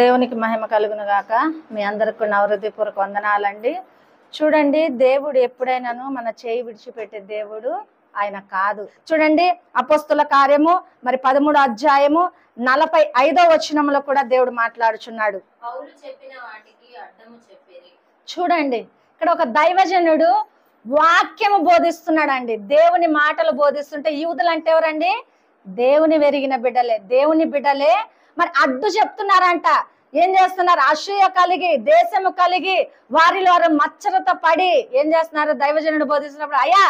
దేవునికి మహిమ కలుగును గాక. మీ అందరికి నా హృదయపూర్వక వందనాలండి. చూడండి, దేవుడు ఎప్పుడైనాను మన చేయి విడిచిపెట్టే దేవుడు ఆయన కాదు. చూడండి, అపోస్తుల కార్యము 13వ అధ్యాయము 45వ వచనంలో కూడా దేవుడు మాట్లాడుచున్నాడు. పౌలు చెప్పిన వాటికి అడ్డము చెప్పిరి. చూడండి, ఇక్కడ ఒక దైవజనుడు వాక్యము బోధిస్తున్నాడండి. దేవుని మాటలు బోధిస్తుంటే యూదులు అంటే ఎవరండి? దేవుని వెరిగిన బిడ్డలే, దేవుని బిడ్డలే. మరి అడ్డు చెప్తున్నారంట. ఏం చేస్తున్నారు? అసూయ కలిగి, దేశము కలిగి, వారిలో వారు మచ్చరతో పడి ఏం చేస్తున్నారు? దైవజనుడు బోధిస్తున్నప్పుడు, అయ్యా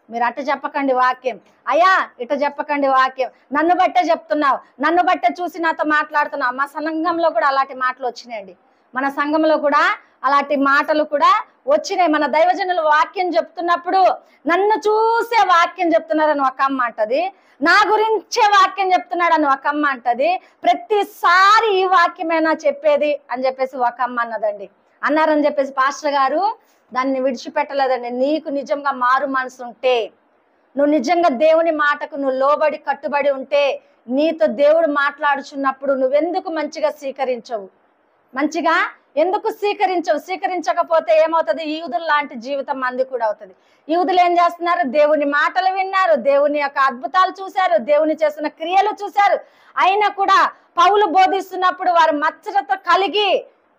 మీరు అట్ట చెప్పకండి వాక్యం, అయ్యా ఇట చెప్పకండి వాక్యం, నన్ను బట్టే చెప్తున్నావు, నన్ను బట్టే చూసి నాతో మాట్లాడుతున్నావు. మా సంఘంలో కూడా అలాంటి మాటలు వచ్చినాయండి. మన సంఘంలో కూడా అలాంటి మాటలు కూడా వచ్చినాయి. మన దైవజనులు వాక్యం చెప్తున్నప్పుడు నన్ను చూసే వాక్యం చెప్తున్నారని ఒక అమ్మ అంటది, నా గురించే వాక్యం చెప్తున్నాడని ఒక అమ్మ అంటది, ప్రతిసారి ఈ వాక్యమేనా చెప్పేది అని చెప్పేసి ఒక అమ్మ అన్నదండి. అన్నారని చెప్పేసి పాస్టర్ గారు దాన్ని విడిచిపెట్టలేదండి. నీకు నిజంగా మారు మనసు ఉంటే, నువ్వు నిజంగా దేవుని మాటకు నువ్వు లోబడి కట్టుబడి ఉంటే, నీతో దేవుడు మాట్లాడుచున్నప్పుడు నువ్వెందుకు మంచిగా స్వీకరించవు? మంచిగా ఎందుకు స్వీకరించకపోతే ఏమవుతుంది? యూదుల లాంటి జీవితం మంది కూడా అవుతుంది. యూదులు ఏం చేస్తున్నారు? దేవుని మాటలు విన్నారు, దేవుని యొక్క అద్భుతాలు చూశారు, దేవుని చేసిన క్రియలు చూశారు. అయినా కూడా పౌలు బోధిస్తున్నప్పుడు వారు మచ్చరతో కలిగి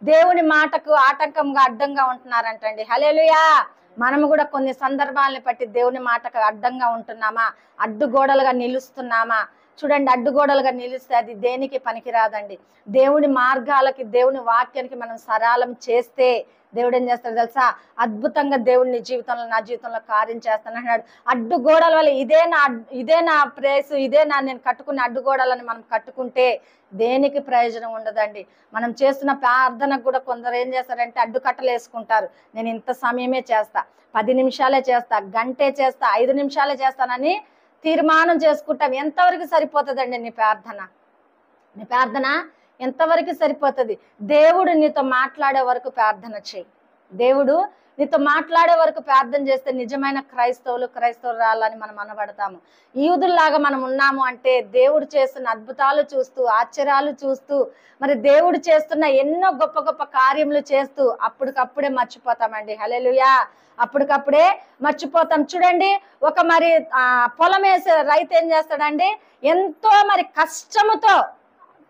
దేవుని మాటకు ఆటంకంగా అడ్డంగా ఉంటున్నారంటండి. హల్లెలూయా. మనము కూడా కొన్ని సందర్భాలను బట్టి దేవుని మాటకు అడ్డంగా ఉంటున్నామా? అడ్డుగోడలుగా నిలుస్తున్నామా? చూడండి, అడ్డుగోడలుగా నిలిస్తే అది దేనికి పనికిరాదండి. దేవుని మార్గాలకి, దేవుని వాక్యానికి మనం సరళం చేస్తే దేవుడు ఏం చేస్తాడు తెలుసా? అద్భుతంగా దేవుడిని జీవితంలో, నా జీవితంలో కార్యం చేస్తాను అన్నాడు. అడ్డుగోడల వల్ల ఇదే నా ప్రేసు, నేను కట్టుకునే అడ్డుగోడలని మనం కట్టుకుంటే దేనికి ప్రయోజనం ఉండదండి. మనం చేస్తున్న ప్రార్థనకు కూడా కొందరు ఏం చేస్తారంటే అడ్డుకట్టలు వేసుకుంటారు. నేను ఇంత సమయమే చేస్తా, 10 నిమిషాలే చేస్తా, గంటే చేస్తా, 5 నిమిషాలే చేస్తానని తీర్మానం చేసుకుంటాం. ఎంతవరకు సరిపోతుందండి నీ ప్రార్థన? నీ ప్రార్థన ఎంతవరకు సరిపోతుంది? దేవుడు నీతో మాట్లాడే వరకు ప్రార్థన చేయి. దేవుడు నీతో మాట్లాడే వరకు ప్రార్థన చేస్తే నిజమైన క్రైస్తవురాలని మనం అనబడతాము. యూదుల్లాగా మనం ఉన్నాము అంటే దేవుడు చేస్తున్న అద్భుతాలు చూస్తూ, ఆశ్చర్యాలు చూస్తూ, మరి దేవుడు చేస్తున్న ఎన్నో గొప్ప గొప్ప కార్యములు చేస్తూ అప్పటికప్పుడే మర్చిపోతామండి. హల్లెలూయా. అప్పటికప్పుడే మర్చిపోతాం. చూడండి, ఒక మరి పొలం వేసే రైతు ఏం చేస్తాడండి? ఎంతో మరి కష్టముతో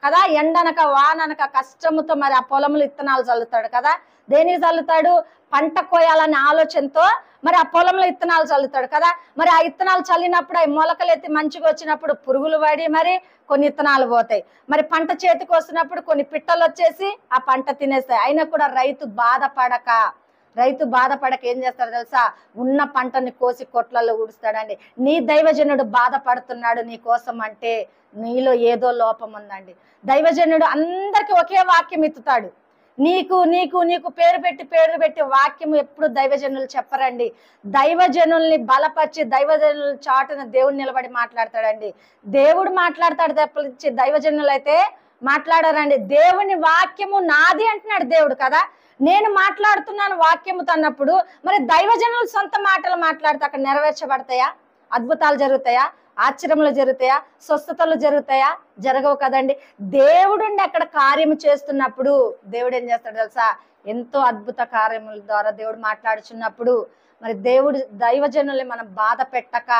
కదా, ఎండనక వాననక కష్టముతో మరి ఆ పొలంలో విత్తనాలు చల్లుతాడు కదా. దేనికి చల్లుతాడు? పంట కోయాలనే ఆలోచనతో మరి ఆ పొలంలో విత్తనాలు చల్లుతాడు కదా. మరి ఆ విత్తనాలు చల్లినప్పుడు అవి మొలకలు ఎత్తి మంచిగా వచ్చినప్పుడు పురుగులు పడి మరి కొన్ని విత్తనాలు పోతాయి. మరి పంట చేతికి వస్తున్నప్పుడు కొన్ని పిట్టలు వచ్చేసి ఆ పంట తినేస్తాయి. అయినా కూడా రైతు బాధపడక ఏం చేస్తాడు తెలుసా? ఉన్న పంటని కోసి కొట్లలో ఊడుస్తాడండి. నీ దైవజనుడు బాధపడుతున్నాడు నీ కోసం అంటే నీలో ఏదో లోపం ఉందండి. దైవజనుడు అందరికి ఒకే వాక్యం ఎత్తుతాడు. నీకు పేరు పెట్టి వాక్యం ఎప్పుడు దైవజనులు చెప్పరండి. దైవజనుల్ని బలపరిచి దైవజనుల చాటున దేవుడు నిలబడి మాట్లాడతాడండి. దేవుడు మాట్లాడతాడు తప్పించి దైవజనులు అయితే మాట్లాడారండి. దేవుని వాక్యము నాది అంటున్నాడు దేవుడు కదా. నేను మాట్లాడుతున్నాను వాక్యముతో అన్నప్పుడు మరి దైవజనులు సొంత మాటలు మాట్లాడితే అక్కడ నెరవేర్చబడతాయా? అద్భుతాలు జరుగుతాయా? ఆశ్చర్యములు జరుగుతాయా? స్వస్థతలు జరుగుతాయా? జరగవు కదండి. దేవుడుండి అక్కడ కార్యము చేస్తున్నప్పుడు దేవుడు ఏం చేస్తాడు తెలుసా? ఎంతో అద్భుత కార్యముల ద్వారా దేవుడు మాట్లాడుచున్నప్పుడు మరి దైవజనుల్ని మనం బాధ పెట్టక,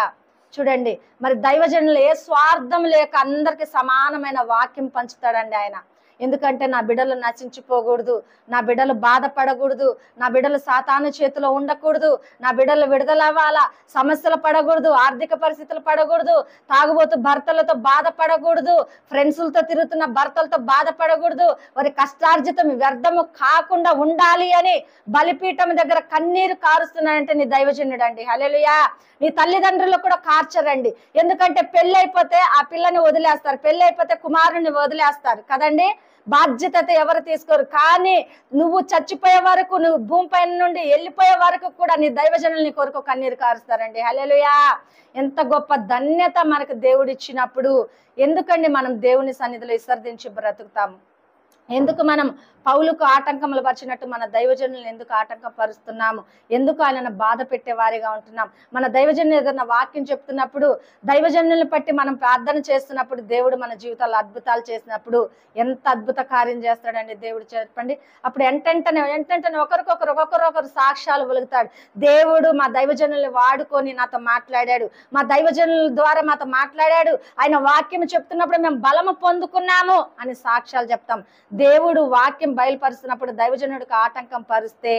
చూడండి, మరి దైవజనులు ఏ స్వార్థం లేక అందరికి సమానమైన వాక్యం పంచుతాడండి ఆయన. ఎందుకంటే నా బిడ్డలు నశించిపోకూడదు, నా బిడ్డలు బాధపడకూడదు, నా బిడ్డలు సాతాను చేతిలో ఉండకూడదు, నా బిడ్డలు విడుదలవ్వాలా, సమస్యలు పడకూడదు, ఆర్థిక పరిస్థితులు పడకూడదు, తాగుబోతు భర్తలతో బాధపడకూడదు, ఫ్రెండ్సులతో తిరుగుతున్న భర్తలతో బాధపడకూడదు, వారి కష్టార్జితం వ్యర్థము కాకుండా ఉండాలి అని బలిపీఠం దగ్గర కన్నీరు కారుస్తున్నాడంటే నీ దైవజనుడు అండి. హల్లెలూయా. నీ తల్లిదండ్రులు కూడా కార్చరండి. ఎందుకంటే పెళ్ళి అయిపోతే ఆ పిల్లని వదిలేస్తారు, పెళ్ళి అయిపోతే కుమారుని వదిలేస్తారు కదండి. బాధ్యత ఎవరు తీసుకోరు. కానీ నువ్వు చచ్చిపోయే వరకు, నువ్వు భూమిపైన నుండి వెళ్ళిపోయే వరకు కూడా నీ దైవజనుల్ని కొరకు కన్నీరు కారుస్తారండి. హల్లెలూయా. ఎంత గొప్ప ధన్యత మనకు దేవుడు ఇచ్చినప్పుడు ఎందుకండి మనం దేవుని సన్నిధిలో విసర్జించి బ్రతుకుతాము? ఎందుకు మనం పౌలుకు ఆటంకములు పరిచినట్టు మన దైవజనులను ఎందుకు ఆటంకం పరుస్తున్నాము? ఎందుకు ఆయనను బాధ పెట్టే వారిగా ఉంటున్నాం? మన దైవజనులు ఏదైనా వాక్యం చెప్తున్నప్పుడు, దైవజనులను బట్టి మనం ప్రార్థన చేస్తున్నప్పుడు, దేవుడు మన జీవితాల్లో అద్భుతాలు చేసినప్పుడు ఎంత అద్భుత కార్యం చేస్తాడండి దేవుడు, చెప్పండి. అప్పుడు ఎంటెంటనే ఒకరికొకరు సాక్ష్యాలు వెలుగుతాడు. దేవుడు మా దైవజనుల్ని వాడుకొని నాతో మాట్లాడాడు, మా దైవజనుల ద్వారా మాతో మాట్లాడాడు, ఆయన వాక్యం చెప్తున్నప్పుడు మేము బలము పొందుకున్నాము అని సాక్ష్యాలు చెప్తాం. దేవుడు వాక్యం బయలుపరుస్తున్నప్పుడు దైవజనుడికి ఆటంకం పరిస్తే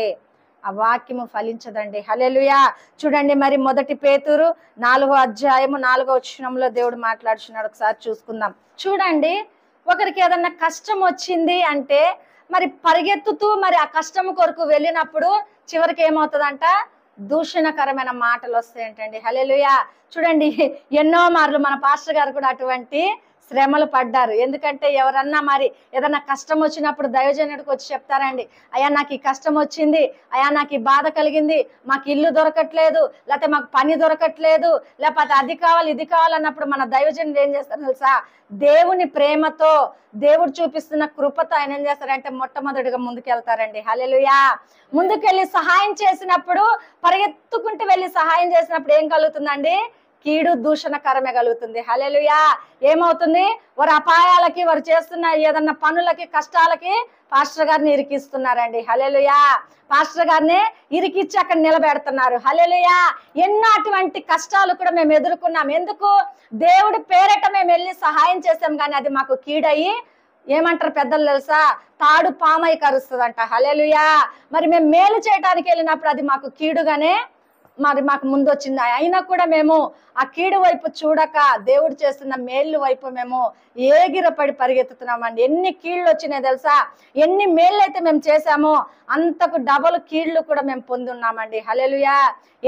ఆ వాక్యము ఫలించదండి. హల్లెలూయా. చూడండి, మరి 1 పేతురు 4వ అధ్యాయము 4వ వచనంలో దేవుడు మాట్లాడుచున్నాడు. ఒకసారి చూసుకుందాం. చూడండి, ఒకరికి ఏదన్నా కష్టం వచ్చింది అంటే మరి పరిగెత్తుతూ మరి ఆ కష్టం కొరకు వెళ్ళినప్పుడు చివరికి ఏమవుతుందంట? దూషణకరమైన మాటలు వస్తాయంటండి. హల్లెలూయా. చూడండి, ఎన్నో మార్లు మన పాస్టర్ గారు కూడా అటువంటి శ్రమలు పడ్డారు. ఎందుకంటే ఎవరన్నా మరి ఏదన్నా కష్టం వచ్చినప్పుడు దైవజనుడికి వచ్చి చెప్తారండి, అయ్యా నాకు ఈ కష్టం వచ్చింది, అయ్యా నాకు ఈ బాధ కలిగింది, మాకు ఇల్లు దొరకట్లేదు, లేకపోతే మాకు పని దొరకట్లేదు, లేకపోతే అది కావాలి ఇది కావాలన్నప్పుడు మన దైవజనుడు ఏం చేస్తారు తెలుసా? దేవుని ప్రేమతో, దేవుడు చూపిస్తున్న కృపతో ఆయన ఏం చేస్తారంటే మొట్టమొదటిగా ముందుకెళ్తారండి. హల్లెలూయా. ముందుకెళ్ళి సహాయం చేసినప్పుడు, పరిగెత్తుకుంటూ వెళ్ళి సహాయం చేసినప్పుడు ఏం కలుగుతుందండి? కీడు దూషణకరమే కలుగుతుంది. హల్లెలూయా. ఏమవుతుంది? వారు అపాయాలకి, వారు చేస్తున్న ఏదన్నా పనులకి, కష్టాలకి పాస్టర్ గారిని ఇరికిస్తున్నారండి. హల్లెలూయా. పాస్టర్ గారిని ఇరికిచ్చి అక్కడ నిలబెడుతున్నారు. హల్లెలూయా. ఎన్నో అటువంటి కష్టాలు కూడా మేము ఎదుర్కొన్నాం. ఎందుకు? దేవుడి పేరట మేము వెళ్ళి సహాయం చేసాం, కానీ అది మాకు కీడయి ఏమంటారు పెద్దలు తెలుసా? తాడు పామై కరుస్తుందంట. హల్లెలూయా. మరి మేము మేలు చేయడానికి వెళ్ళినప్పుడు అది మాకు కీడుగానే మరి మాకు ముందు వచ్చింది. అయినా కూడా మేము ఆ కీడు వైపు చూడక దేవుడు చేస్తున్న మేళ్ళు వైపు మేము ఏగిరపడి పరిగెత్తుతున్నామండి. ఎన్ని కీళ్ళు వచ్చినాయి తెలుసా? ఎన్ని మేళ్ళు అయితే మేము చేశామో అంతకు డబల్ కీళ్ళు కూడా మేము పొంది ఉన్నామండి. హల్లెలూయా.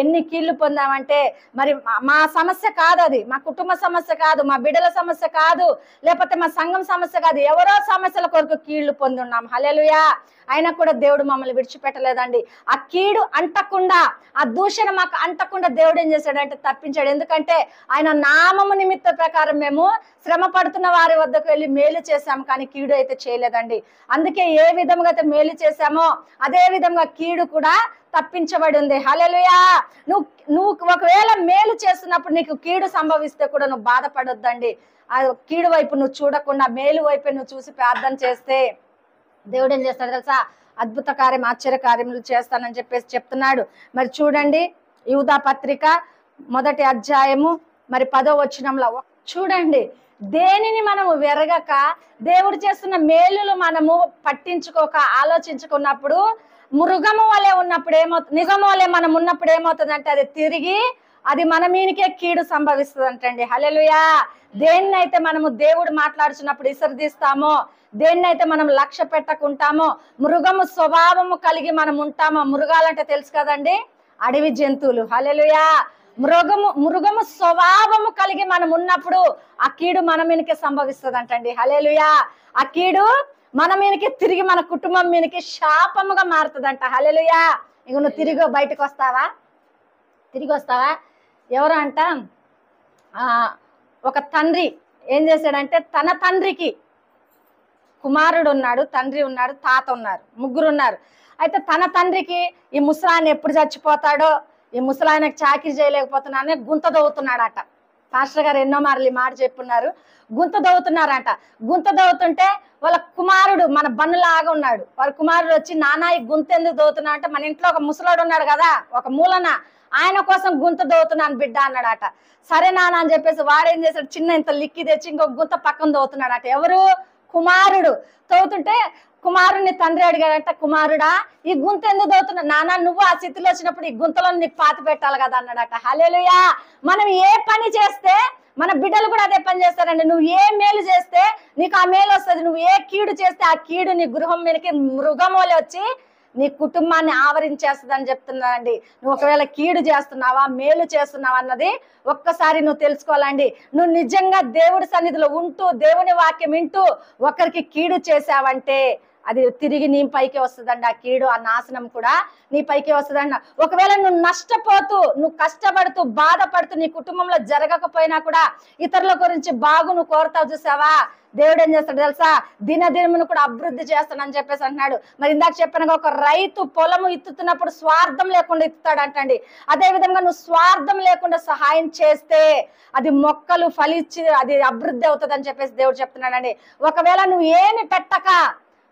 ఎన్ని కీళ్ళు పొందామంటే మరి మా సమస్య కాదు, అది మా కుటుంబ సమస్య కాదు, మా బిడ్డల సమస్య కాదు, లేకపోతే మా సంఘం సమస్య కాదు, ఎవరో సమస్యల కొరకు కీళ్లు పొంది ఉన్నాం. హల్లెలూయా. అయినా కూడా దేవుడు మమ్మల్ని విడిచిపెట్టలేదండి. ఆ కీడు అంటకుండా, ఆ దూషణ మాకు అంటకుండా దేవుడు ఏం చేశాడంటే తప్పించాడు. ఎందుకంటే ఆయన నామము నిమిత్త ప్రకారం మేము శ్రమ పడుతున్న వారి వద్దకు వెళ్ళి మేలు చేశాము, కానీ కీడు అయితే చేయలేదండి. అందుకే ఏ విధంగా అయితే మేలు చేశామో అదే విధంగా కీడు కూడా తప్పించబడి ఉంది. హల్లెలూయా. నువ్వు ఒకవేళ మేలు చేస్తున్నప్పుడు నీకు కీడు సంభవిస్తే కూడా నువ్వు బాధపడొద్దండి. ఆ కీడు వైపు నువ్వు చూడకుండా మేలు వైపు నువ్వు చూసి ప్రార్థన చేస్తే దేవుడు ఏం చేస్తాడు తెలుసా? అద్భుత కార్యం, ఆశ్చర్య కార్యములు చేస్తానని చెప్పేసి చెప్తున్నాడు. మరి చూడండి, యూదా పత్రిక 1వ అధ్యాయము మరి 10వ వచనంలో చూడండి, దేనిని మనము వెరగక దేవుడు చేస్తున్న మేలులు మనము పట్టించుకోక ఆలోచించుకున్నప్పుడు మృగము వలె ఉన్నప్పుడు ఏమవుతుంది? నిజము వలె మనం ఉన్నప్పుడు ఏమవుతుందంటే అది తిరిగి అది మన మీనికే కీడు సంభవిస్తుంది అంటండి. హల్లెలూయా. దేన్నైతే మనము దేవుడు మాట్లాడుచున్నప్పుడు ఇసరిదిస్తామో, దేన్నైతే మనం లక్ష్య పెట్టకుంటామో, మృగము స్వభావము కలిగి మనం ఉంటామో, మృగాలంటే తెలుసు కదండి, అడవి జంతువులు. హల్లెలూయా. మృగము స్వభావము కలిగి మనం ఉన్నప్పుడు ఆ కీడు మన మీదకే సంభవిస్తుంది అంటండి. హల్లెలూయా. ఆ కీడు మన మీదకి తిరిగి మన కుటుంబం మీదకి శాపముగా మారుతుందంట. హల్లెలూయా. ఇక నువ్వు తిరిగి బయటకు వస్తావా? తిరిగి వస్తావా? ఎవరు అంట, ఒక తండ్రి ఏం చేశాడంటే తన తండ్రికి కుమారుడు ఉన్నాడు, తండ్రి ఉన్నాడు, తాత ఉన్నారు, ముగ్గురు ఉన్నారు. అయితే తన తండ్రికి ఈ ముసలాయన ఎప్పుడు చచ్చిపోతాడో, ఈ ముసలాయనకు చాకిరీ చేయలేకపోతున్నానే గుంత దవ్వుతున్నాడట. పాస్టర్ గారు ఎన్నో మార్లు ఈ మాట చెప్పున్నారు. గుంత దవ్వుతున్నారంట. గుంత దవ్వుతుంటే వాళ్ళ కుమారుడు మన బన్నులాగా ఉన్నాడు. వాళ్ళ కుమారుడు వచ్చి, నాన్న ఈ గుంత ఎందుకు దవ్వుతున్నా అంటే, మన ఇంట్లో ఒక ముసలాడు ఉన్నాడు కదా ఒక మూలన, ఆయన కోసం గుంత దవ్వుతున్నాను బిడ్డ అన్నాడట. సరే నాన్న అని చెప్పేసి వాడేం చేశాడు, చిన్న ఇంత లిక్కి తెచ్చి ఇంకొక గుంత పక్కన దవ్వుతున్నాడట. ఎవరు? కుమారుడు. తవ్వుతుంటే కుమారుడిని తండ్రి అడిగాడంట, కుమారుడా ఈ గుంత ఎందుకు దవ్వుతున్నా? నాన్న నువ్వు ఆ స్థితిలో వచ్చినప్పుడు ఈ గుంతలో నీకు పాతి పెట్టాలి కదా అన్నాడట. హల్లెలూయా. మనం ఏ పని చేస్తే మన బిడ్డలు కూడా అదే పని చేస్తారండి. నువ్వు ఏ మేలు చేస్తే నీకు ఆ మేలు వస్తుంది. నువ్వు ఏ కీడు చేస్తే ఆ కీడు నీ గృహం మీదకి మృగం వలె వచ్చి నీ కుటుంబాన్ని ఆవరించేస్తుంది అని చెప్తున్నానండి. నువ్వు ఒకవేళ కీడు చేస్తున్నావా, మేలు చేస్తున్నావా అన్నది ఒక్కసారి నువ్వు తెలుసుకోవాలండి. నువ్వు నిజంగా దేవుడి సన్నిధిలో ఉంటూ దేవుని వాక్యం వింటూ ఒకరికి కీడు చేసావంటే అది తిరిగి నీ పైకి వస్తుందండి. ఆ కీడు, ఆ నాశనం కూడా నీ పైకి వస్తుందండి. ఒకవేళ నువ్వు నష్టపోతూ, నువ్వు కష్టపడుతూ, బాధపడుతూ, నీ కుటుంబంలో జరగకపోయినా కూడా ఇతరుల గురించి బాగు నువ్వు కోరుతావు చూసావా, దేవుడు ఏం చేస్తాడు తెలుసా, దినదినమును కూడా అభివృద్ధి చేస్తాడని చెప్పేసి అంటున్నాడు. మరి ఇందాక చెప్పిన ఒక రైతు పొలము ఇత్తుతున్నప్పుడు స్వార్థం లేకుండా ఇత్తుతాడు అంటండి. అదే విధంగా నువ్వు స్వార్థం లేకుండా సహాయం చేస్తే అది మొక్కలు ఫలించి అది అభివృద్ధి అవుతుంది అని చెప్పేసి దేవుడు చెప్తున్నాడండి. ఒకవేళ నువ్వు ఏమి పెట్టక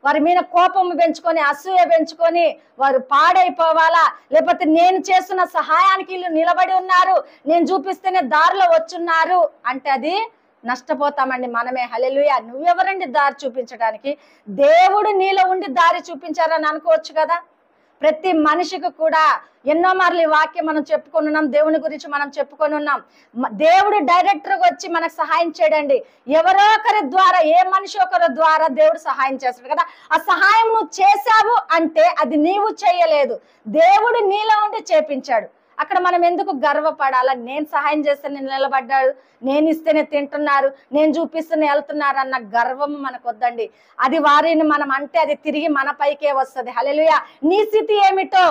వారి మీద కోపం పెంచుకొని, అసూయ పెంచుకొని వారు పాడైపోవాలా, లేకపోతే నేను చేస్తున్న సహాయానికి వీళ్ళు నిలబడి ఉన్నారు, నేను చూపిస్తేనే దారిలో వచ్చున్నారు అంటే అది నష్టపోతామండి మనమే. హల్లెలూయా. నువ్వెవరండి దారి చూపించడానికి? దేవుడు నీలో ఉండి దారి చూపించారని అనుకోవచ్చు కదా. ప్రతి మనిషికి కూడా ఎన్నో మార్లు ఈ వాక్యం మనం చెప్పుకొని ఉన్నాం, దేవుని గురించి మనం చెప్పుకొని ఉన్నాం. దేవుడు డైరెక్టర్గా వచ్చి మనకు సహాయం చేయడండి. ఎవరో ఒకరి ద్వారా, ఏ మనిషి ఒకరి ద్వారా దేవుడు సహాయం చేస్తాడు కదా. ఆ సహాయం నువ్వు చేశావు అంటే అది నీవు చేయలేదు, దేవుడు నీలో ఉండి చేపించాడు. అక్కడ మనం ఎందుకు గర్వపడాలా? నేను సహాయం చేస్తేనే నిలబడ్డాడు, నేను ఇస్తేనే తింటున్నారు, నేను చూపిస్తేనే వెళ్తున్నారు అన్న గర్వం మనకు వద్దండి. అది వారిని మనం అంటే అది తిరిగి మన పైకే వస్తుంది. హల్లెలూయా. నీ స్థితి ఏమిటో,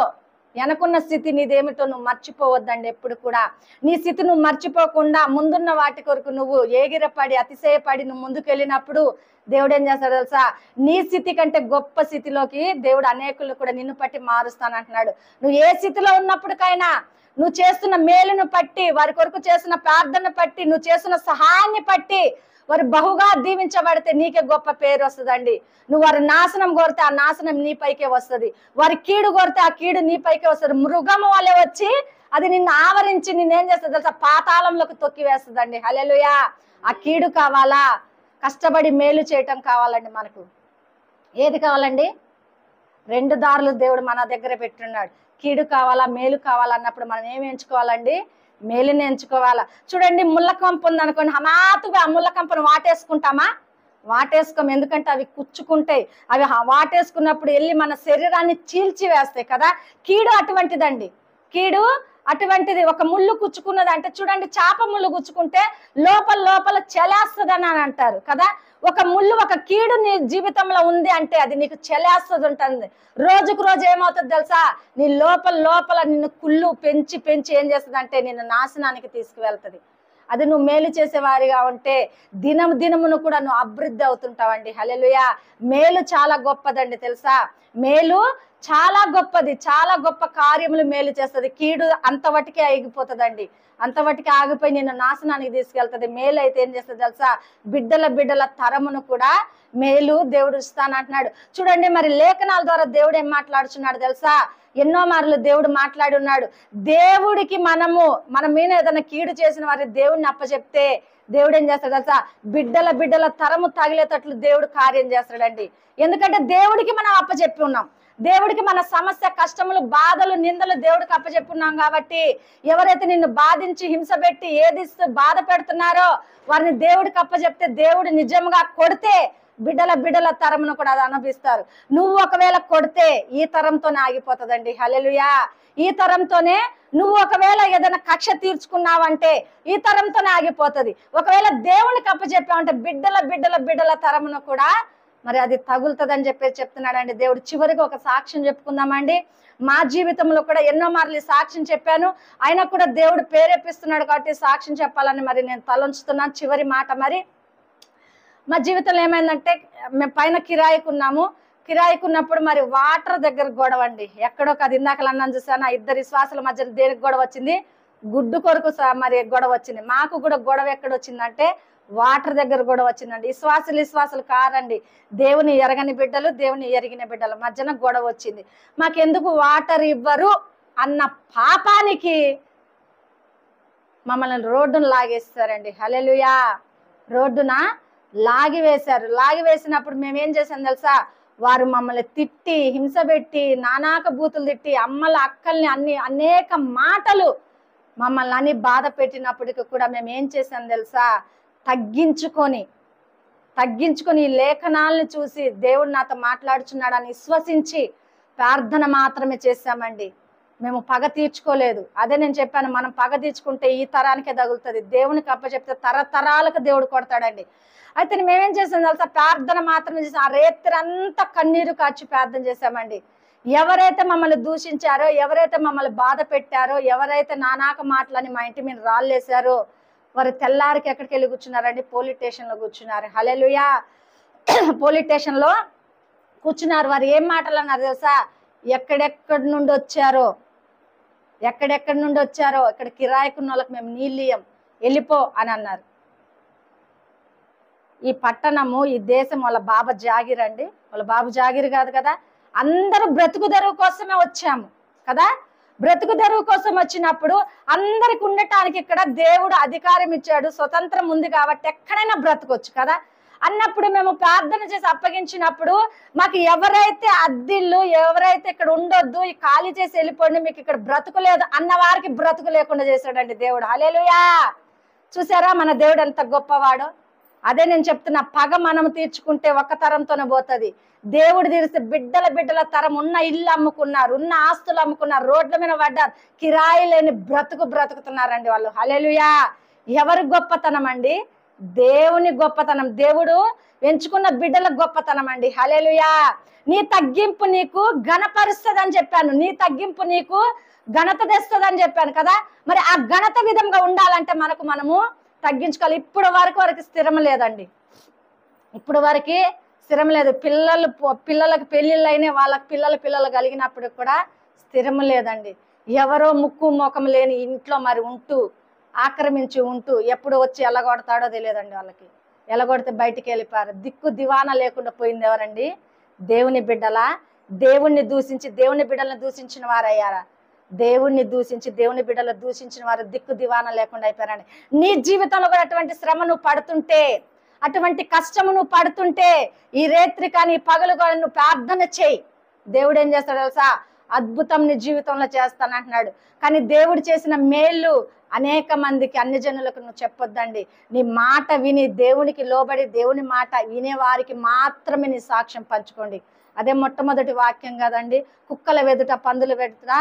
వెనకున్న స్థితి నీదేమిటో నువ్వు మర్చిపోవద్దండి. ఎప్పుడు కూడా నీ స్థితి నువ్వు మర్చిపోకుండా ముందున్న వాటి కొరకు నువ్వు ఏగిరపడి అతిశయపడి నువ్వు ముందుకు వెళ్ళినప్పుడు దేవుడు ఏం చేస్తాడు తెలుసా, నీ స్థితి కంటే గొప్ప స్థితిలోకి దేవుడు అనేకులు కూడా నిన్ను పట్టి మారుస్తానంటున్నాడు. నువ్వు ఏ స్థితిలో ఉన్నప్పటికైనా నువ్వు చేస్తున్న మేలును పట్టి, వారి కొరకు చేస్తున్న ప్రార్థన పట్టి, నువ్వు చేస్తున్న సహాయాన్ని పట్టి వారు బహుగా దీవించబడితే నీకే గొప్ప పేరు వస్తుందండి. నువ్వు వారి నాశనం కోరితే ఆ నాశనం నీ పైకే వస్తుంది, వారి కీడు కోరితే ఆ కీడు నీ పైకే వస్తుంది. మృగము వలె వచ్చి అది నిన్ను ఆవరించి నిన్నేం చేస్తుంది తెలుసా, పాతాళంలోకి తొక్కి వేస్తుందండి. హల్లెలూయా. ఆ కీడు కావాలా? కష్టపడి మేలు చేయటం కావాలండి. మనకు ఏది కావాలండి? రెండు దారులు దేవుడు మన దగ్గర పెట్టున్నాడు. కీడు కావాలా, మేలు కావాలన్నప్పుడు మనం ఏమి ఎంచుకోవాలండి? మేలుని ఎంచుకోవాలా. చూడండి, ముళ్ళ కంప ఉందనుకోండి, హమాతుగా ఆ ముళ్ళ కంపను వాటేసుకుంటామా? వాటేసుకోం. ఎందుకంటే అవి కుచ్చుకుంటాయి. అవి వాటేసుకున్నప్పుడు వెళ్ళి మన శరీరాన్ని చీల్చి వేస్తాయి కదా. కీడు అటువంటిదండి. కీడు అటువంటిది. ఒక ముళ్ళు కుచ్చుకున్నది అంటే చూడండి, చేప ముళ్ళు గుచ్చుకుంటే లోపల లోపల చెలేస్తుందని అని అంటారు కదా. ఒక ముళ్ళు, ఒక కీడు నీ జీవితంలో ఉంది అంటే అది నీకు చెలేస్తుంది ఉంటుంది. రోజుకు రోజు ఏమవుతుంది తెలుసా, నీ లోపల లోపల నిన్ను కుళ్ళు పెంచి పెంచి ఏం చేస్తుంది అంటే నిన్ను నాశనానికి తీసుకువెళ్తుంది. అది నువ్వు మేలు చేసేవారిగా ఉంటే దినము దినమును కూడా నువ్వు అభివృద్ధి అవుతుంటావండి. హల్లెలూయా. మేలు చాలా గొప్పదండి తెలుసా. మేలు చాలా గొప్పది, చాలా గొప్ప కార్యములు మేలు చేస్తుంది. కీడు అంతవటికే ఆగిపోతుందండి, అంతవటికి ఆగిపోయి నిన్ను నాశనానికి తీసుకెళ్తుంది. మేలు అయితే ఏం చేస్తుంది తెలుసా, బిడ్డల తరమును కూడా మేలు దేవుడు ఇస్తానంటున్నాడు. చూడండి, మరి లేఖనాల ద్వారా దేవుడు ఏం మాట్లాడుచున్నాడు తెలుసా. ఎన్నో మార్లు దేవుడు మాట్లాడి ఉన్నాడు. దేవుడికి మన మీద ఏదైనా కీడు చేసిన వారి దేవుడిని అప్పచెప్తే దేవుడు ఏం చేస్తాడు తెలుసా, బిడ్డల తరము తగిలేటట్లు దేవుడు కార్యం చేస్తాడండి. ఎందుకంటే దేవుడికి మనం అప్పచెప్పి ఉన్నాం, దేవుడికి మన సమస్య, కష్టములు, బాధలు, నిందలు దేవుడికి అప్పచెప్పున్నాం కాబట్టి ఎవరైతే నిన్ను బాధించి హింస పెట్టి ఏదిస్తూ బాధ పెడుతున్నారో వారిని దేవుడికి అప్పచెప్తే దేవుడు నిజంగా కొడితే బిడ్డల తరమును కూడా అది అనుభవిస్తారు. నువ్వు ఒకవేళ కొడితే ఈ తరంతోనే ఆగిపోతుందండి. హల్లెలూయా. ఈ తరంతోనే నువ్వు ఒకవేళ ఏదైనా కక్ష తీర్చుకున్నావంటే ఈ తరంతోనే ఆగిపోతుంది. ఒకవేళ దేవునికి అప్పచెప్పావంటే బిడ్డల తరమును కూడా మరి అది తగులుతుందని చెప్పేసి చెప్తున్నాడండి దేవుడు. చివరికి ఒక సాక్ష్యం చెప్పుకుందామండి. మా జీవితంలో కూడా ఎన్నో మార్లు సాక్ష్యం చెప్పాను, అయినా కూడా దేవుడు ప్రేరేపిస్తున్నాడు కాబట్టి సాక్ష్యం చెప్పాలని మరి నేను తలంచుతున్నాను. చివరి మాట, మరి మా జీవితంలో ఏమైందంటే మేము పైన కిరాయికున్నప్పుడు మరి వాటర్ దగ్గర గొడవ అండి. ఎక్కడో కాదు, ఇందాకలు అన్నాను చూసాను, ఆ ఇద్దరు విశ్వాసాల మధ్య దేనికి గొడవ వచ్చింది? గుడ్డు కొరకు మరి గొడవ వచ్చింది. మాకు కూడా గొడవ ఎక్కడ వచ్చిందంటే వాటర్ దగ్గర గొడవ వచ్చిందండి. విశ్వాసులు కారండి, దేవుని ఎరగని బిడ్డలు, దేవుని ఎరిగిన బిడ్డల మధ్యన గొడవ వచ్చింది. మాకెందుకు వాటర్ ఇవ్వరు అన్న పాపానికి మమ్మల్ని రోడ్డును లాగేస్తారండి. హల్లెలూయా. రోడ్డున లాగివేశారు. లాగివేసినప్పుడు మేమేం చేసాం తెలుసా, వారు మమ్మల్ని తిట్టి హింస పెట్టి నానాక బూతులు తిట్టి అమ్మల అక్కల్ని అనేక మాటలు మమ్మల్ని అని బాధ పెట్టినప్పటికీ కూడా మేము ఏం చేసాం తెలుసా, తగ్గించుకొని ఈ లేఖనాలను చూసి దేవుడు నాతో మాట్లాడుచున్నాడని విశ్వసించి ప్రార్థన మాత్రమే చేశామండి. మేము పగ తీర్చుకోలేదు. అదే నేను చెప్పాను, మనం పగ తీర్చుకుంటే ఈ తరానికే తగులుతుంది. దేవునికి అప్పచెప్తే తరతరాలకు దేవుడు కొడతాడండి. అయితే మేమేం చేసాం తెలుసా, ప్రార్థన మాత్రమే చేసాం. ఆ రాత్రి అంతా కన్నీరు కార్చి ప్రార్థన చేశామండి. ఎవరైతే మమ్మల్ని దూషించారో, ఎవరైతే మమ్మల్ని బాధ పెట్టారో, ఎవరైతే నానాక మాటలని మా ఇంటి మీద రాళ్ళేశారో, వారు తెల్లారికి ఎక్కడికి వెళ్ళి కూర్చున్నారండి? పోలీస్ స్టేషన్లో కూర్చున్నారు. హల్లెలూయా. పోలీస్ స్టేషన్లో కూర్చున్నారు. వారు ఏం మాటలు అన్నారు తెలుసా? ఎక్కడెక్కడి నుండి వచ్చారో, ఎక్కడెక్కడి నుండి వచ్చారో, ఇక్కడ కిరాయికున్న వాళ్ళకి మేము నీళ్ళు ఇయ్యం, వెళ్ళిపో అని అన్నారు. ఈ పట్టణము, ఈ దేశం వాళ్ళ బాబా జాగిర్ అండి. వాళ్ళ బాబు జాగిర్ కాదు కదా. అందరూ బ్రతుకు తెరువు కోసమే వచ్చాము కదా. బ్రతుకు తెరువు కోసం వచ్చినప్పుడు అందరికి ఉండటానికి ఇక్కడ దేవుడు అధికారం ఇచ్చాడు, స్వతంత్రం ఉంది కాబట్టి ఎక్కడైనా బ్రతకొచ్చు కదా. అన్నప్పుడు మేము ప్రార్థన చేసి అప్పగించినప్పుడు మాకు ఎవరైతే అద్దిళ్ళు, ఎవరైతే ఇక్కడ ఉండొద్దు, ఈ ఖాళీ చేసి వెళ్ళిపోండి, మీకు ఇక్కడ బ్రతుకు లేదు అన్న వారికి బ్రతుకు లేకుండా చేశాడండి దేవుడు. హల్లెలూయా. చూసారా మన దేవుడు ఎంత గొప్పవాడో. అదే నేను చెప్తున్నా, పగ మనం తీర్చుకుంటే ఒక్క తరంతోనే పోతుంది. దేవుడు తీరిస్తే బిడ్డల తరం ఉన్న ఇల్లు అమ్ముకున్నారు, ఉన్న ఆస్తులు అమ్ముకున్నారు, రోడ్ల మీద పడ్డారు, కిరాయి లేని బ్రతుకుతున్నారండి వాళ్ళు. హల్లెలూయా. ఎవరి గొప్పతనం అండి? దేవుని గొప్పతనం. దేవుడు ఎంచుకున్న బిడ్డల గొప్పతనం అండి. హల్లెలూయా. నీ తగ్గింపు నీకు ఘనపరుస్తుంది అని చెప్పాను, నీ తగ్గింపు నీకు ఘనత తెస్తుంది అని చెప్పాను కదా. మరి ఆ ఘనత విధంగా ఉండాలంటే మనము తగ్గించుకోవాలి. ఇప్పుడు వరకు స్థిరం లేదండి. ఇప్పుడు వరకు స్థిరం లేదు. పిల్లలకు పెళ్ళిళ్ళు అయినా వాళ్ళకి పిల్లలు కలిగినప్పుడు కూడా స్థిరం లేదండి. ఎవరో ముక్కు మోకం లేని ఇంట్లో మరి ఉంటూ, ఆక్రమించి ఉంటూ, ఎప్పుడు వచ్చి ఎలగొడతాడో తెలియదండి వాళ్ళకి. ఎలగొడితే బయటికి వెళ్ళిపోయారు. దిక్కు దివానా లేకుండా పోయింది ఎవరండి? దేవుని బిడ్డల. దేవుణ్ణి దూషించి దేవుని బిడ్డలను దూషించిన వారు అయ్యారా? దేవుణ్ణి దూషించి దేవుని బిడ్డలు దూషించిన వారు దిక్కు దివానా లేకుండా అయిపోయారండి. నీ జీవితంలో కూడా అటువంటి శ్రమ నువ్వు పడుతుంటే, అటువంటి కష్టము నువ్వు పడుతుంటే, ఈ రాత్రి కానీ పగలు కానీ నువ్వు ప్రార్థన చేయి. దేవుడు ఏం చేస్తాడు తెలుసా? అద్భుతం నీ జీవితంలో చేస్తానంటున్నాడు. కానీ దేవుడు చేసిన మేలు అనేక మందికి, అన్ని జనులకు నువ్వు చెప్పొద్దండి. నీ మాట విని, దేవునికి లోబడి దేవుని మాట వినే వారికి మాత్రమే నీ సాక్ష్యం పంచుకోండి. అదే మొట్టమొదటి వాక్యం కదండి. కుక్కల వెదుట పందులు వెదుట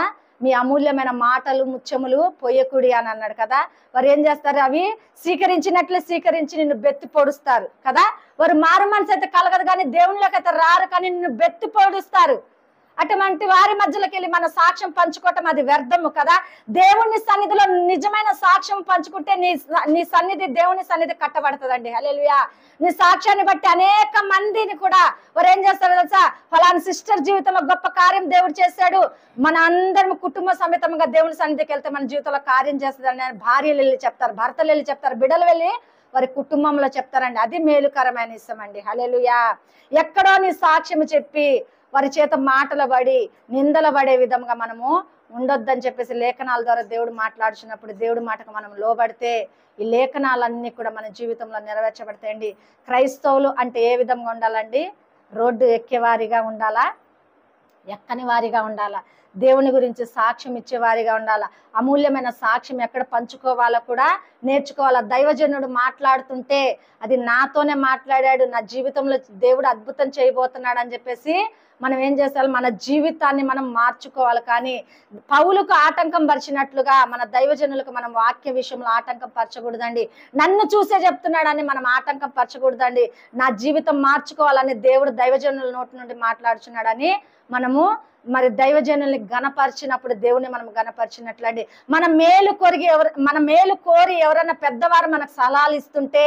మీ అమూల్యమైన మాటలు ముత్యములు పొయ్యకుడి అని అన్నాడు కదా. వారు ఏం చేస్తారు? అవి స్వీకరించి నిన్ను బెత్తి పొడుస్తారు కదా. వారు మారు మనసు అయితే కలగదు కానీ దేవునిలోకి అయితే రారు, కానీ నిన్ను బెత్తి పొడుస్తారు. అటువంటి వారి మధ్యలోకి వెళ్ళి మన సాక్ష్యం పంచుకోవటం అది వ్యర్థము కదా. దేవుని సన్నిధిలో నిజమైన సాక్ష్యం పంచుకుంటే నీ సన్నిధి, దేవుని సన్నిధి కట్టబడుతుందండి. హల్లెలూయా. నీ సాక్ష్యాన్ని బట్టి అనేక మందిని కూడా వారు ఏం చేస్తారు తెలుసా? ఫలానా సిస్టర్ జీవితంలో గొప్ప కార్యం దేవుడు చేశాడు, మన అందరం కుటుంబ సమేతంగా దేవుని సన్నిధికి వెళ్తే మన జీవితంలో కార్యం చేస్తుందని భార్యలు వెళ్ళి చెప్తారు, భర్తలు వెళ్ళి చెప్తారు, బిడ్డలు వెళ్ళి వారి కుటుంబంలో చెప్తారండి. అది మేలుకరమైన ఇష్టం అండి. హల్లెలూయా. ఎక్కడో నీ సాక్ష్యం చెప్పి వారి చేత మాటలు పడి నిందలు పడే విధంగా మనము ఉండొద్దని చెప్పేసి లేఖనాల ద్వారా దేవుడు మాట్లాడుచున్నప్పుడు, దేవుడి మాటకు మనం లోబడితే ఈ లేఖనాలన్నీ కూడా మన జీవితంలో నెరవేర్చబడతాయండి. క్రైస్తవులు అంటే ఏ విధంగా ఉండాలండి? రోడ్డు ఎక్కేవారిగా ఉండాలా? ఎక్కని వారిగా ఉండాలా? దేవుని గురించి సాక్ష్యం ఇచ్చేవారిగా ఉండాలా? అమూల్యమైన సాక్ష్యం ఎక్కడ పంచుకోవాలో కూడా నేర్చుకోవాలా. దైవజనుడు మాట్లాడుతుంటే అది నాతోనే మాట్లాడాడు, నా జీవితంలో దేవుడు అద్భుతం చేయబోతున్నాడు అని చెప్పేసి మనం ఏం చేస్తాం? మన జీవితాన్ని మనం మార్చుకోవాలి. కానీ పౌలుకు ఆటంకం పరిచినట్లుగా మన దైవజనులకు మనం వాక్య విషయంలో ఆటంకం పరచకూడదండి. నన్ను చూసే చెప్తున్నాడని మనం ఆటంకం పరచకూడదండి. నా జీవితం మార్చుకోవాలని దేవుడు దైవజనుల నోటి నుండి మాట్లాడుచున్నాడని మనము మరి దైవజనుల్ని గణపరిచినప్పుడు దేవుని మనం గణపరిచినట్లండి. మన మేలు కోరి ఎవరైనా పెద్దవారు మనకు సలహాలు ఇస్తుంటే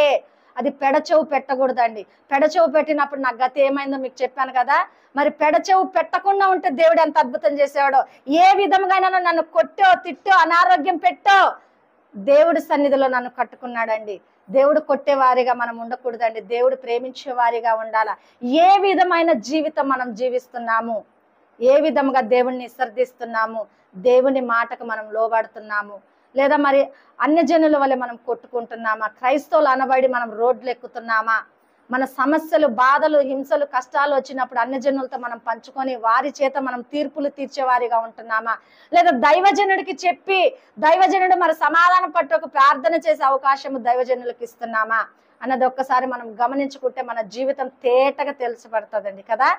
అది పెడచెవు పెట్టకూడదండి. పెడచెవు పెట్టినప్పుడు నా గతి ఏమైందో మీకు చెప్పాను కదా. మరి పెడచెవు పెట్టకుండా ఉంటే దేవుడు ఎంత అద్భుతం చేసేవాడో. ఏ విధంగా నన్ను కొట్టో తిట్టో అనారోగ్యం పెట్టో దేవుడి సన్నిధిలో నన్ను కట్టుకున్నాడండి. దేవుడు కొట్టేవారిగా మనం ఉండకూడదండి. దేవుడు ప్రేమించే వారిగా ఉండాలా. ఏ విధమైన జీవితం మనం జీవిస్తున్నాము, ఏ విధంగా దేవుణ్ణి విసర్జిస్తున్నాము, దేవుని మాటకు మనం లోబడుతున్నాము, లేదా మరి అన్యజనుల వల్ల మనం కొట్టుకుంటున్నామా? క్రైస్తవులు అనబడి మనం రోడ్లు ఎక్కుతున్నామా? మన సమస్యలు, బాధలు, హింసలు, కష్టాలు వచ్చినప్పుడు అన్యజనులతో మనం పంచుకొని వారి చేత మనం తీర్పులు తీర్చేవారిగా ఉంటున్నామా? లేదా దైవజనుడికి చెప్పి దైవజనుడు మరి సమాధానం పట్టు ఒక ప్రార్థన చేసే అవకాశము దైవజనులకు ఇస్తున్నామా అన్నది ఒక్కసారి మనం గమనించుకుంటే మన జీవితం తేటగా తెలిసిపడుతుందండి కదా.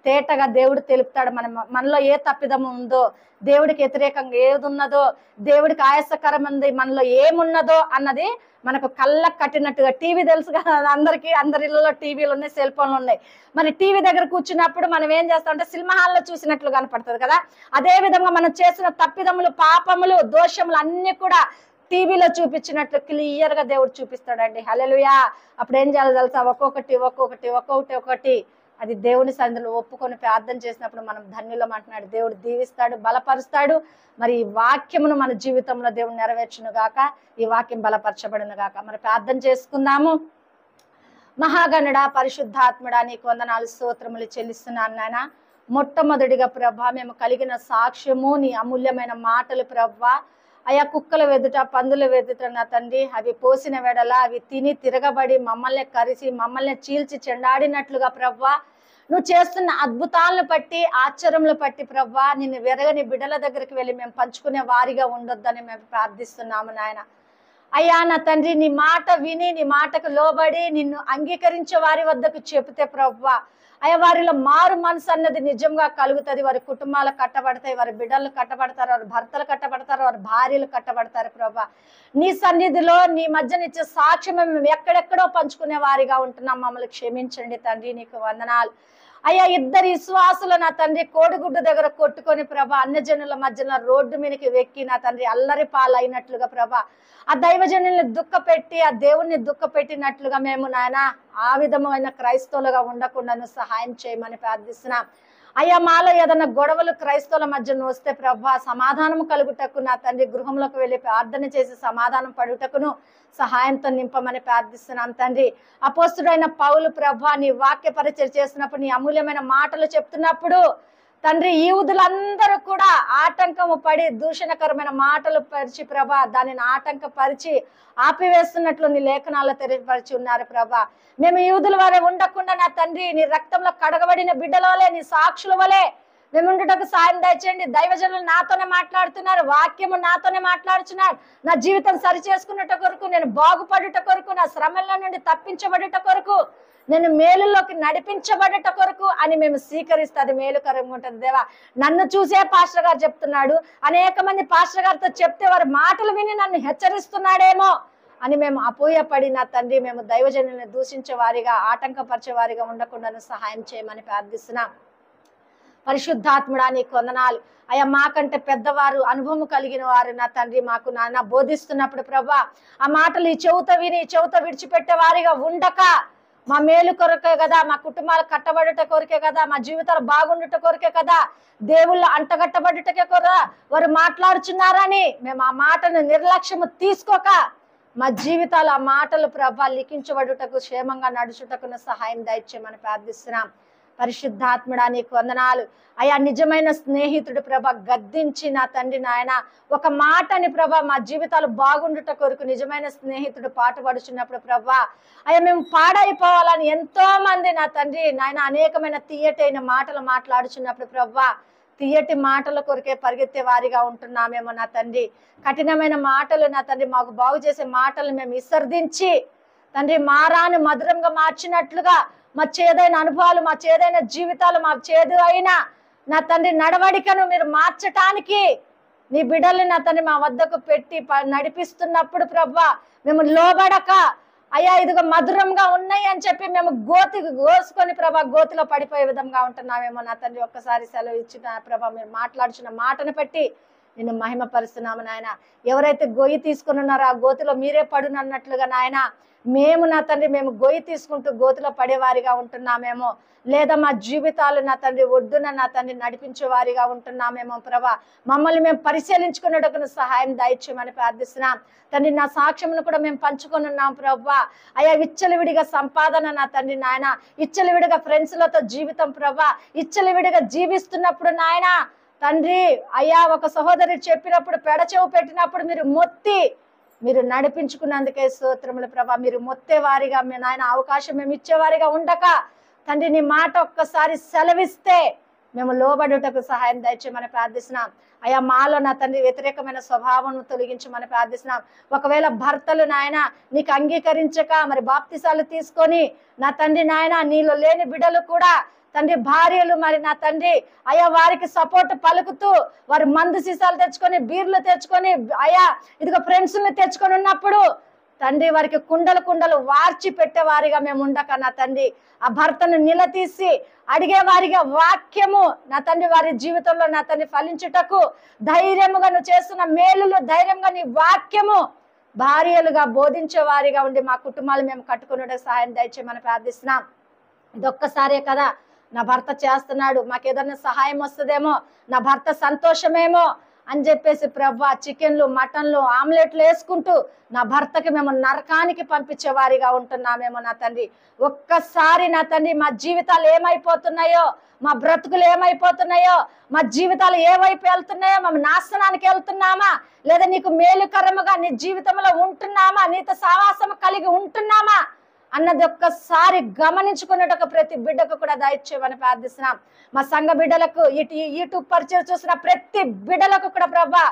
తేటగా దేవుడు తెలుపుతాడు. మనలో ఏ తప్పిదము ఉందో, దేవుడికి వ్యతిరేకంగా ఏది ఉన్నదో, దేవుడికి ఆయాసకరమంది మనలో ఏమున్నదో అన్నది మనకు కళ్ళకు కట్టినట్టుగా. టీవీ తెలుసు కదా అందరికీ, అందరి ఇళ్ళలో టీవీలు ఉన్నాయి, సెల్ ఫోన్లు ఉన్నాయి. మరి టీవీ దగ్గర కూర్చున్నప్పుడు మనం ఏం చేస్తామంటే సినిమా హాల్లో చూసినట్లు కనపడుతుంది కదా. అదే విధంగా మనం చేసిన తప్పిదములు, పాపములు, దోషములు అన్ని కూడా టీవీలో చూపించినట్లు క్లియర్ గా దేవుడు చూపిస్తాడండి. హల్లెలూయా. అప్పుడు ఏం చేయాలి తెలుసా? ఒక్కొక్కటి అది దేవుని సన్నిధిలో ఒప్పుకొని ప్రార్థన చేసినప్పుడు మనం ధన్యులం అంటున్నాడు. దేవుడు దీవిస్తాడు, బలపరుస్తాడు. మరి ఈ వాక్యమును మన జీవితంలో దేవుడు నెరవేర్చును గాక, ఈ వాక్యం బలపరచబడును గాక. మరి ప్రార్థన చేసుకుందాము. మహాగణుడ, పరిశుద్ధాత్ముడా, నీకు వందనాలు, స్తోత్రములు చెల్లిస్తున్నాను నాయన. మొట్టమొదటిగా ప్రభా, మేము కలిగిన సాక్ష్యము నీ అమూల్యమైన మాటలు ప్రభా. అయా కుక్కల వెదుట, పందుల వెదుట నా తండ్రి అవి పోసిన వెడల అవి తిని తిరగబడి మమ్మల్ని కరిసి మమ్మల్ని చీల్చి చెండాడినట్లుగా ప్రభా, నువ్వు చేస్తున్న అద్భుతాలను బట్టి, ఆశ్చర్యములు బట్టి ప్రభా, నిన్ను వెరగని బిడ్డల దగ్గరికి వెళ్ళి మేము పంచుకునే వారిగా ఉండొద్దని మేము ప్రార్థిస్తున్నాము నాయన. అయ్యా నా తండ్రి, నీ మాట విని నీ మాటకు లోబడి నిన్ను అంగీకరించే వారి వద్దకు చెబితే ప్రభా, అయ్యా వారిలో మారు మనసు అన్నది నిజంగా కలుగుతుంది. వారి కుటుంబాలు కట్టబడతాయి, వారి బిడ్డలు కట్టబడతారు, వారి భర్తలు కట్టబడతారు, వారి భార్యలు కట్టబడతారు ప్రభా. నీ సన్నిధిలో నీ మధ్యనిచ్చే సాక్ష్యం మేము ఎక్కడెక్కడో పంచుకునే వారిగా ఉంటున్నాం. మమ్మల్ని క్షమించండి తండ్రి, నీకు వందనాలు. అయ్యా ఇద్దరు విశ్వాసులు నా తండ్రి కోడిగుడ్డు దగ్గర కొట్టుకొని ప్రభా, అన్యజనుల మధ్యన రోడ్డు మీదకి వెక్కి నా తండ్రి అల్లరి పాలైనట్లుగా ప్రభా, ఆ దైవజనుల్ని దుఃఖపెట్టి, ఆ దేవుణ్ణి దుఃఖపెట్టినట్లుగా మేము నాయన ఆ విధమైన క్రైస్తవులుగా ఉండకుండా సహాయం చేయమని ప్రార్థిస్తున్నాం. అయ్యా మాలో ఏదైనా గొడవలు క్రైస్తవుల మధ్యన వస్తే ప్రభా, సమాధానం కలుగుటకు నా తండ్రి గృహంలోకి వెళ్ళి ప్రార్థన చేసి సమాధానం పడుటకును సహాయంతో నింపమని ప్రార్థిస్తున్నాం తండ్రి. అపోస్తుడైన పౌలు ప్రభా, నీ వాక్య పరిచయం చేస్తున్నప్పుడు, నీ అమూల్యమైన మాటలు చెప్తున్నప్పుడు తండ్రి యూదులందరూ కూడా ఆటంకము పడి దూషణకరమైన మాటలు పరిచి ప్రభా, దానిని ఆటంకపరిచి ఆపివేస్తున్నట్లు నీ లేఖనాల్లో తెలియపరిచి ఉన్నారు ప్రభా. మేము యూదుల వారే ఉండకుండా నా తండ్రి నీ రక్తంలో కడగబడిన బిడ్డల వలె, నీ సాక్షుల వలె మేము ఉండటకు సాయం దయచేయండి. దైవజనులు నాతోనే మాట్లాడుతున్నారు, వాక్యము నాతోనే మాట్లాడుతున్నారు. నా జీవితం సరి చేసుకున్నట కొరకు, నేను బాగుపడుట కొరకు, నా శ్రమల నుండి తప్పించబడుట కొరకు, నేను మేలులోకి నడిపించబడట కొరకు అని మేము స్వీకరిస్తే అది మేలుకరంగా ఉంటుంది. దేవా, నన్ను చూసే పాస్టర్ గారు చెప్తున్నాడు, అనేక మంది పాస్టర్ గారితో చెప్తే వారి మాటలు విని నన్ను హెచ్చరిస్తున్నాడేమో అని మేము అపోయపడి నా తండ్రి మేము దైవజనుల్ని దూషించే వారిగా, ఆటంకపరిచే వారిగా ఉండకుండా సహాయం చేయమని ప్రార్థిస్తున్నాం. పరిశుద్ధాత్ముడా, నీకు వందనాలు. అయ్యా మాకంటే పెద్దవారు, అనుభవం కలిగిన వారు నా తండ్రి మాకు నాన్న బోధిస్తున్నప్పుడు ప్రభా, ఆ మాటలు ఈ చెవుత విని చెవుత విడిచిపెట్టే వారిగా ఉండక, మా మేలు కొరకే కదా, మా కుటుంబాలు కట్టబడుట కొరకే కదా, మా జీవితాలు బాగుండుట కొరకే కదా, దేవుళ్ళు అంటగట్టబడుటకే కొరా వారు మాట్లాడుచున్నారని మేము ఆ మాటను నిర్లక్ష్యము తీసుకోక మా జీవితాలు ఆ మాటలు ప్రభా లిఖించబడుటకు, క్షేమంగా నడుచుటకు సహాయం దయచేయమని ప్రార్థిస్తున్నాం. పరిశుద్ధాత్ముడా, నీకు వందనాలు. అయ్యా నిజమైన స్నేహితుడు ప్రభ గద్దించి నా తండ్రి నాయన ఒక మాటని ప్రభ మా జీవితాలు బాగుండుట కొరకు నిజమైన స్నేహితుడు పాటుపడుచున్నప్పుడు ప్రభ అయ్యా మేము పాడైపోవాలని ఎంతో మంది నా తండ్రి నాయన అనేకమైన తీయటైన మాటలు మాట్లాడుచున్నప్పుడు ప్రభ తీయటి మాటల కొరకే పరిగెత్తే వారిగా ఉంటున్నామేమో నా తండ్రి. కఠినమైన మాటలు నా తండ్రి మాకు బాగు చేసే మాటలు మేము విసర్జించి తండ్రి మారాను మధురంగా మార్చినట్లుగా మా చేదైన అనుభవాలు, మా చేదైన జీవితాలు, మా చేదు అయినా నా తండ్రి నడవడికను మీరు మార్చటానికి నీ బిడ్డల్ని నా తండ్రి మా వద్దకు పెట్టి నడిపిస్తున్నప్పుడు ప్రభా మేము లోబడక అయ్యా ఇదిగో మధురంగా ఉన్నాయి అని చెప్పి మేము గోసుకొని ప్రభా గోతిలో పడిపోయే విధంగా ఉంటున్నామేమో నా తండ్రి. ఒక్కసారి సెలవు ఇచ్చిన ప్రభా మీరు మాట్లాడుచున్న మాటను బట్టి నిన్ను మహిమపరుస్తున్నాము నాయన. ఎవరైతే గొయ్యి తీసుకుని ఉన్నారో ఆ గోతిలో మీరే పడునన్నట్లుగా నాయన మేము నా తండ్రి మేము గొయ్యి తీసుకుంటూ గోతిలో పడేవారిగా ఉంటున్నామేమో, లేదా మా జీవితాలు నా తండ్రి ఒడ్డున నా తండ్రి నడిపించే వారిగా ఉంటున్నామేమో ప్రభా. మమ్మల్ని మేము పరిశీలించుకునేటకు సహాయం దయచేయమని ప్రార్థిస్తున్నాం తండ్రి. నా సాక్ష్యమును కూడా మేము పంచుకొని ఉన్నాం ప్రభా. అయ్యా విచ్చలవిడిగా సంపాదన నా తండ్రి నాయన, ఇచ్చలవిడిగా ఫ్రెండ్స్లతో జీవితం ప్రభా, ఇచ్చలవిడిగా జీవిస్తున్నప్పుడు నాయన తండ్రి అయ్యా ఒక సహోదరి చెప్పినప్పుడు పెడచెవు పెట్టినప్పుడు మీరు మొత్తి మీరు నడిపించుకున్నందుకే స్తోత్రములు ప్రభా. మీరు మొత్తే వారిగా మీ నాయన అవకాశం మేము ఇచ్చేవారిగా ఉండక తండ్రి నీ మాట ఒక్కసారి సెలవిస్తే మేము లోబడుటకు సహాయం దయచేయమని ప్రార్థిస్తున్నాం. అయ్యా మాలో నా తండ్రి వ్యతిరేకమైన స్వభావం తొలగించమని ప్రార్థిస్తున్నాం. ఒకవేళ భర్తలు నాయన నీకు అంగీకరించక మరి బాప్తిసాలు తీసుకొని నా తండ్రి నాయన నీలో లేని బిడ్డలు కూడా తండ్రి భార్యలు మరి నా తండ్రి అయ్యా వారికి సపోర్ట్ పలుకుతూ వారి మందు సీసాలు తెచ్చుకొని బీర్లు తెచ్చుకొని అయ్యా ఇదిగో ఫ్రెండ్స్ని తెచ్చుకొని ఉన్నప్పుడు తండ్రి వారికి కుండలు వార్చి పెట్టేవారిగా మేము ఉండక నా తండ్రి ఆ భర్తను నిలదీసి అడిగేవారిగా వాక్యము నా తండ్రి వారి జీవితంలో నా తండ్రి ఫలించుటకు ధైర్యముగా నువ్వు చేస్తున్న మేలులు ధైర్యంగా నీ వాక్యము భార్యలుగా బోధించే వారిగా ఉండి మా కుటుంబాలు మేము కట్టుకునే సహాయం దయచేయమని ప్రార్థిస్తున్నాం. ఇదొక్కసారే కదా నా భర్త చేస్తున్నాడు, మాకేదన్నా సహాయం వస్తుందేమో, నా భర్త సంతోషమేమో అని చెప్పేసి ప్రభా చికెన్లు మటన్లు ఆమ్లెట్లు వేసుకుంటూ నా భర్తకి మేము నరకానికి పంపించే వారిగా ఉంటున్నామేమో నా తండ్రి. ఒక్కసారి నా తండ్రి మా జీవితాలు ఏమైపోతున్నాయో, మా బ్రతుకులు ఏమైపోతున్నాయో, మా జీవితాలు ఏ వైపు వెళ్తున్నాయో, మేము నాశనానికి వెళ్తున్నామా లేదా నీకు మేలుకరముగా నీ జీవితంలో ఉంటున్నామా, నీతో సావాసం కలిగి ఉంటున్నామా అన్నది ఒక్కసారి గమనించుకున్నట్టు ప్రతి బిడ్డకు కూడా దయచేయమని ప్రార్థిస్తున్నాం. మా సంఘ బిడ్డలకు యూట్యూబ్ పరిచయం చూసిన ప్రతి బిడ్డలకు కూడా ప్రభా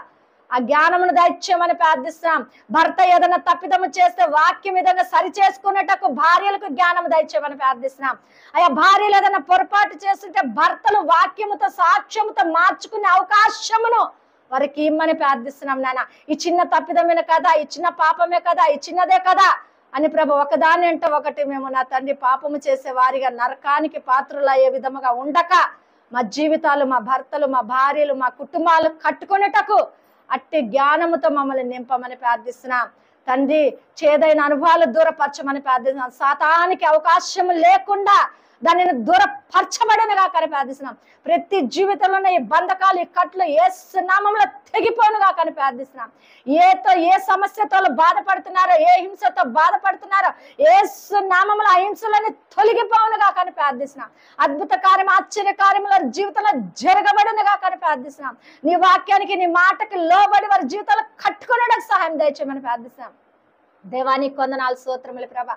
ఆ జ్ఞానమును దయచేయమని ప్రార్థిస్తున్నాం. భర్త ఏదైనా తప్పిదము చేస్తే వాక్యం విధంగా సరి చేసుకునేటకు భార్యలకు జ్ఞానము దయచేయమని ప్రార్థిస్తున్నాం. అయ్యా భార్యలు ఏదైనా పొరపాటు చేస్తుంటే భర్తలు వాక్యముతో సాక్ష్యముతో మార్చుకునే అవకాశమును వారికి ఇమ్మని ప్రార్థిస్తున్నాం. నాన్న ఈ చిన్న తప్పిదమైన కదా, ఈ చిన్న పాపమే కదా, ఈ చిన్నదే కదా అని ప్రభు ఒకదాని అంటే ఒకటి మేము నా తండ్రి పాపము చేసే వారిగా నరకానికి పాత్రలు అయ్యే విధముగా ఉండక మా జీవితాలు, మా భర్తలు, మా భార్యలు, మా కుటుంబాలు కట్టుకునేటకు అట్టి జ్ఞానముతో మమ్మల్ని నింపమని ప్రార్థిస్తున్నాం. తండ్రి చేదైన అనుభవాలు దూరపరచమని ప్రార్థిస్తున్నాం. సాతానికి అవకాశం లేకుండా దానిని దూరపరచబడనుగా కానీ ప్రార్థిస్తున్నాం. ప్రతి జీవితంలో ఈ బంధకాలు, ఈ కట్లు యేసు నామములో తెగిపోనుగా కానీ ప్రార్థిస్తున్నాం. ఏ సమస్యతో బాధపడుతున్నారో, ఏ హింసతో బాధపడుతున్నారో యేసు నామములో ఆ హింసలని తొలగిపోనుగా కానీ ప్రార్థిస్తున్నాం. అద్భుత కార్యం, ఆశ్చర్య కార్యముల జీవితంలో జరగబడునుగా కానీ ప్రార్థిస్తున్నాం. నీ వాక్యానికి, నీ మాటకి లోబడి వారి జీవితాలు కట్టుకునేందుకు సహాయం దయచేయమని ప్రార్థిస్తున్నాం. దేవానికి కొందనాలు, స్తోత్రములు ప్రభా.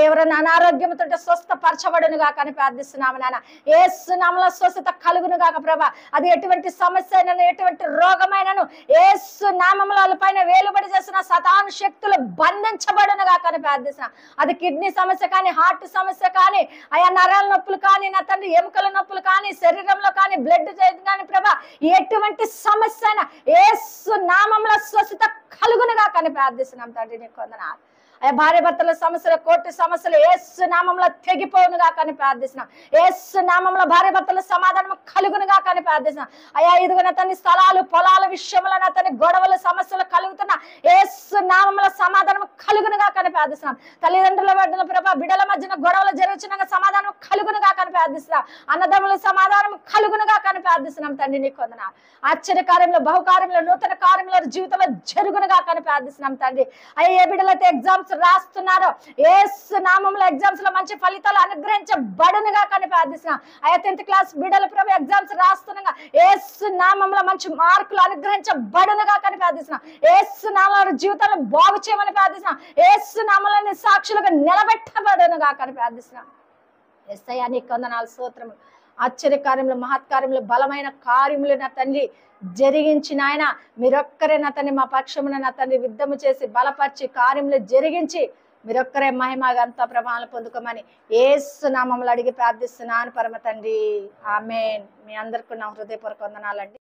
ఎవరైనా అనారోగ్యంతో స్వస్థపరచబడునుగా కానీ ప్రార్థిస్తున్నాము నాన్న. యేసు నామములో స్వస్థత కలుగునుగా ప్రభా. అది ఎటువంటి సమస్య అయినను, ఎటువంటి రోగమైనను యేసు నామముల పైన వేలుబడి చేసిన సతాను శక్తులు బంధించబడునుగా కానీ ప్రార్థిస్తున్నాం. అది కిడ్నీ సమస్య కానీ, హార్ట్ సమస్య కానీ, అయా నరాల నొప్పులు కానీ, నా తండ్రి ఎముకల నొప్పులు కానీ, శరీరంలో కానీ, బ్లడ్ కానీ ప్రభా ఎటువంటి సమస్య అయినా యేసు నామములో స్వస్థత కలుగునుగా కానీ ప్రార్థిస్తున్నాం తండ్రి. నీకు కొందనాలు. అయ్యా భార్య భర్తల సమస్యలు, కోర్టు సమస్యలు యేసు నామములో తెగిపోనుగా కానీ ప్రార్థిస్తున్నాం. యేసు నామములో భార్య భర్తల సమాధానం కలుగునుగా కానీ ప్రార్థిస్తున్నాం. అయ్యా ఇదిగో నా తన స్థలాలు, పొలాల విషయంలో నా తన గొడవల సమస్యలు కలుగుతున్నా యేసు నామములో సమాధానం కలుగునుగా కానీ ప్రార్థిస్తున్నాం. తల్లిదండ్రుల మధ్యన ప్రభా బిడ్డల మధ్యన గొడవలు జరుగుతున్నా సమాధానం కలుగునుగా కానీ ప్రార్థిస్తున్నాం. అన్నదమ్ముల సమాధానం కలుగునుగా కానీ ప్రార్థిస్తున్నాం తండ్రి. నీకు వందనాలు. ఆశ్చర్య కార్యంలో, బహుకార్యంలో, నూతన కార్యంలో జీవితంలో జరుగునుగా కానీ ప్రార్థిస్తున్నాం తండ్రి. అయ్యా ఏ బిడ్డలైతే ఎగ్జామ్స్ రాస్తున్నారో యేసు నామములో ఎగ్జామ్స్ లో మంచి ఫలితాలు అనుగ్రహించబడునుగా కానీ ప్రార్థిస్తున్నాం. అయ్యా 10th క్లాస్ బిడ్డలు ప్రభు ఎగ్జామ్స్ రాస్తుండగా యేసు నామములో మంచి మార్కులు అనుగ్రహించబడునుగా కానీ ప్రార్థిస్తున్నాం. యేసు నామములో జీవితాలను బాగు చేయమని ప్రార్థిస్తున్నాం. యేసు నామములో సాక్షులుగా నిలబెట్టబడునుగా కానీ ప్రార్థిస్తున్నాం. యేసయ్యా నీకు వందనాలు, స్తోత్రములు. ఆశ్చర్యకార్యములు, మహత్కార్యములు, బలమైన కార్యములు నా తండ్రి జరిగించిన ఆయన మీరొక్కరే నా తండ్రి మా పక్షమున నా తండ్రి యుద్ధము చేసి బలపరిచి కార్యములు జరిగించి మీరొక్కరే మహిమ ఘనత ప్రభావాలు పొందుకోమని యేసు నామములో అడిగి ప్రార్థిస్తున్నాను పరమ తండ్రి. ఆమేన్. మీ అందరికీ నా హృదయపూర్వక వందనాలండి.